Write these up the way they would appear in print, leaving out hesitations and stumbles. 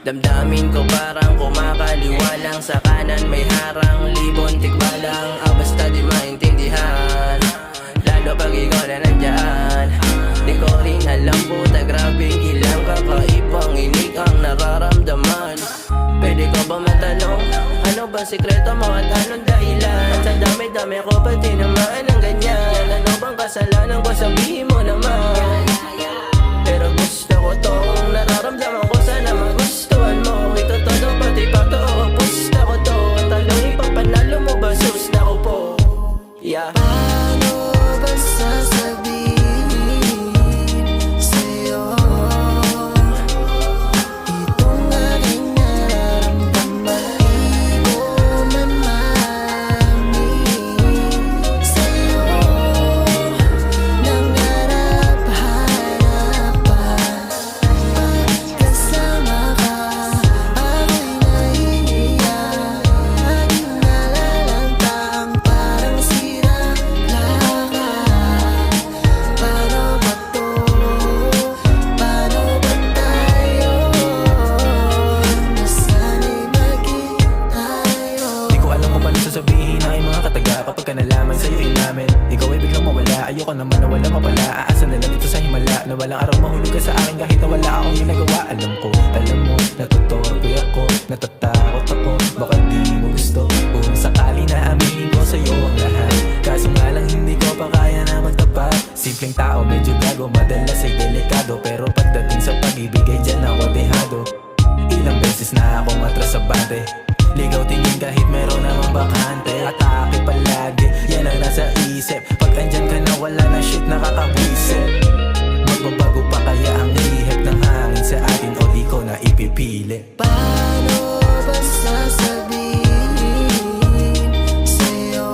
Damdamin ko parang kumakaliwa lang. Sa kanan may harang, libon tikbalang. Basta di maintindihan, lalo pag ikaw na nandyan. Di ko rin alam, puta grabing ilang kakaibang inig ang nararamdaman. Pwede ko ba matanong, ano ba sikreto mo at anong dahilan? Sa dami-dami ko pa tinamaan ng ganyan. Ano bang kasalanan ko, sabihin mo naman. Pero gusto ko tong nararamdaman ko, sana magustuhan mo. Ito todo pati patoo, gusto ko to. Talong ipapanalo mo ba, sus na ko po. Yeah. Paano ba sasabihin sa'yo itong aking nararamdaman? Di ko man maamin sa'yo nang harap-harapan. Pagkasama ka, ako'y nahihiya. Aking nalalanta ang parang sirang lakad. Paano ba to? Paano ba tayo? Nasana'y maging tayo. Di ko alam kung paano sasabihin ang mga kataga. Kapag ka nalaman sa'yo inamin, ikaw ay biglang mawala. Ayoko naman na wala mapala. Aasa na lang dito sa himala, na walang araw mahulog ka sa akin kahit na wala akong ginagawa. Alam ko, alam mo, natutorpe ako, natatakot ako, baka di mo gusto. Kung sakali na aminin ko sa'yo ang lahat, kaso nga lang hindi ko pa kaya na magtapat. Simpleng tao, medyo gago, madalas ay delikado, pero pagdating sa pag-ibig ay dyan ako dehado. Ilang beses na akong atras sa bante, ligaw tingin kahit meron namang bakante. Atake palagi, yan ang nasa isip. Pag andyan ka na wala na shit, nakakabwisit. Magbabago pa kaya ang ihip ng hangin sa atin, o di ko na ipipili. Paano ba sasabihin sa'yo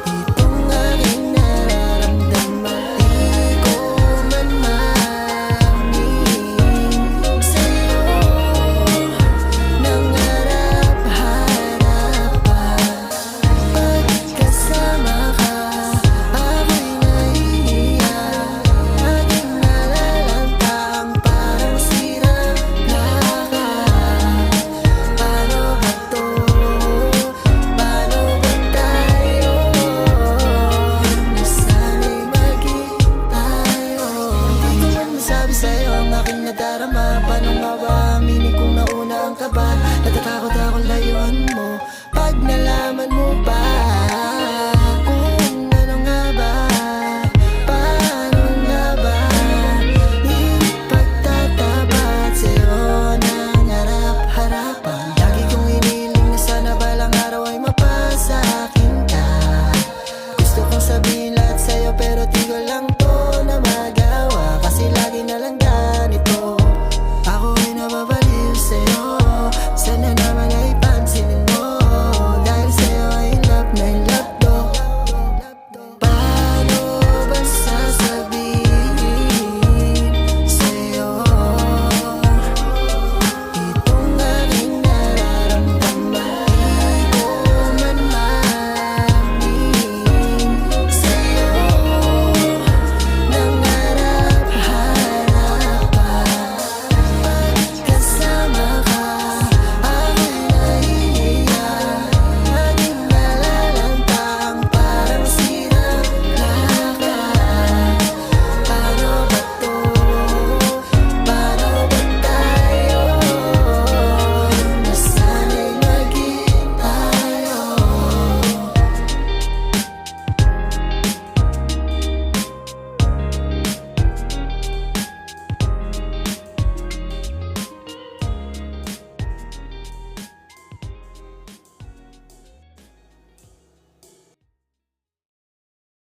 itong aking nararamdaman? Di ko man maamin sa'yo nang harap-harapan. Pagkasama ka, ako'y nahihiya. Aking nalalanta ang parang sirang lakad. Paano ba to? Paano ba tayo? Nasana'y maging tayo. Hindi ko man masabi sa'yo ang aking nadarama. Paano nga ba aminin kung nauna ang kaba? Natatakot